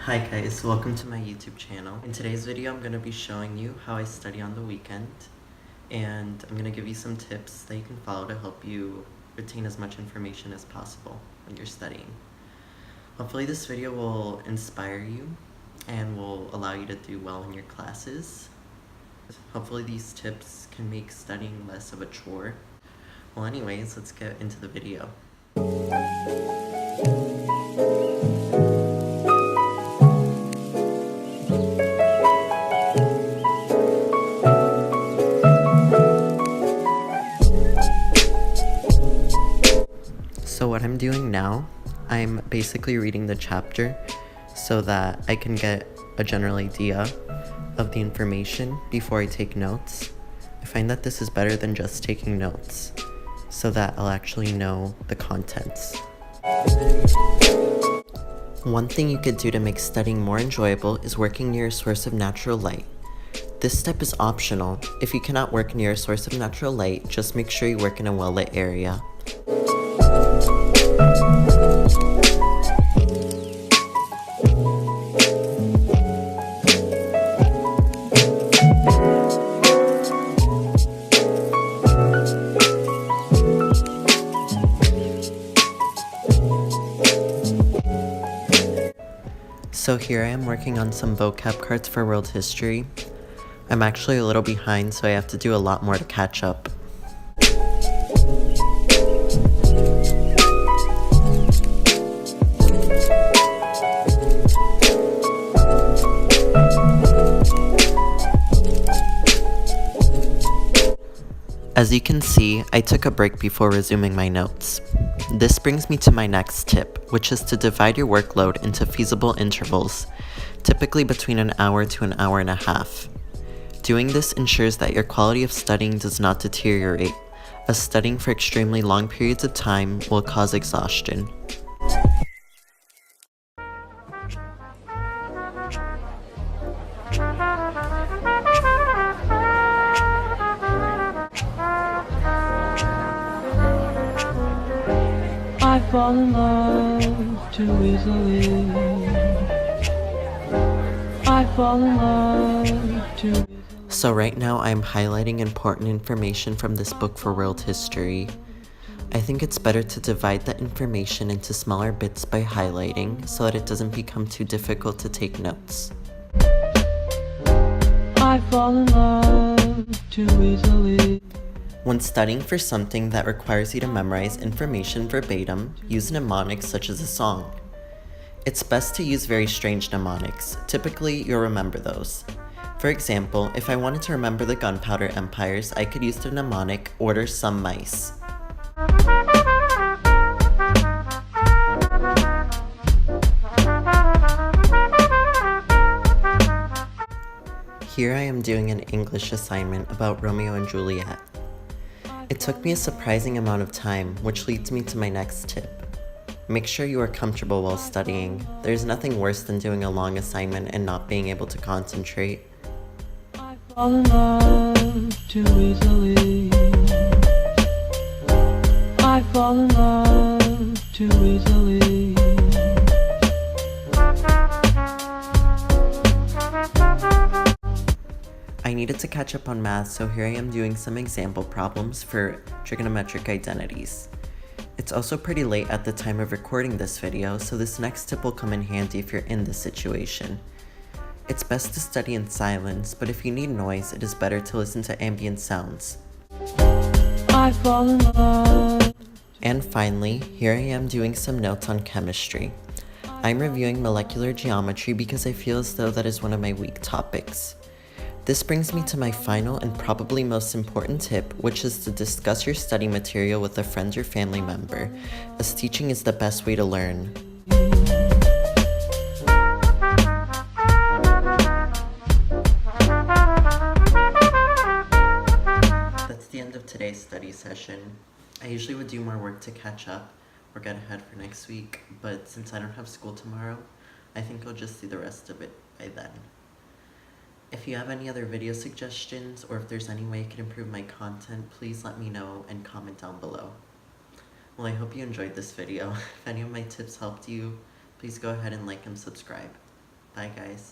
Hi guys, welcome to my YouTube channel. In today's video I'm going to be showing you how I study on the weekend, and I'm going to give you some tips that you can follow to help you retain as much information as possible when you're studying. Hopefully this video will inspire you and will allow you to do well in your classes. Hopefully these tips can make studying less of a chore. Well anyways, let's get into the video. So what I'm doing now, I'm basically reading the chapter so that I can get a general idea of the information before I take notes. I find that this is better than just taking notes, so that I'll actually know the contents. One thing you could do to make studying more enjoyable is working near a source of natural light. This step is optional. If you cannot work near a source of natural light, just make sure you work in a well-lit area. So here I am working on some vocab cards for world history. I'm actually a little behind, so I have to do a lot more to catch up. As you can see, I took a break before resuming my notes. This brings me to my next tip, which is to divide your workload into feasible intervals, typically between an hour to an hour and a half. Doing this ensures that your quality of studying does not deteriorate, as studying for extremely long periods of time will cause exhaustion. I fall in love too easily. I fall in love too easily. So right now I'm highlighting important information from this book for world history. I think it's better to divide the information into smaller bits by highlighting so that it doesn't become too difficult to take notes. I fall in love too easily. When studying for something that requires you to memorize information verbatim, use mnemonics such as a song. It's best to use very strange mnemonics. Typically, you'll remember those. For example, if I wanted to remember the Gunpowder Empires, I could use the mnemonic "Order some mice." Here I am doing an English assignment about Romeo and Juliet. It took me a surprising amount of time, which leads me to my next tip. Make sure you are comfortable while studying. There's nothing worse than doing a long assignment and not being able to concentrate. I fall in love too easily. I fall in love too easily. I needed to catch up on math, so here I am doing some example problems for trigonometric identities. It's also pretty late at the time of recording this video, so this next tip will come in handy if you're in this situation. It's best to study in silence, but if you need noise, it is better to listen to ambient sounds. I fall in love. And finally, here I am doing some notes on chemistry. I'm reviewing molecular geometry because I feel as though that is one of my weak topics. This brings me to my final and probably most important tip, which is to discuss your study material with a friend or family member, as teaching is the best way to learn. That's the end of today's study session. I usually would do more work to catch up or get ahead for next week, but since I don't have school tomorrow, I think I'll just see the rest of it by then. If you have any other video suggestions, or if there's any way I can improve my content, please let me know and comment down below. Well, I hope you enjoyed this video. If any of my tips helped you, please go ahead and like and subscribe. Bye guys.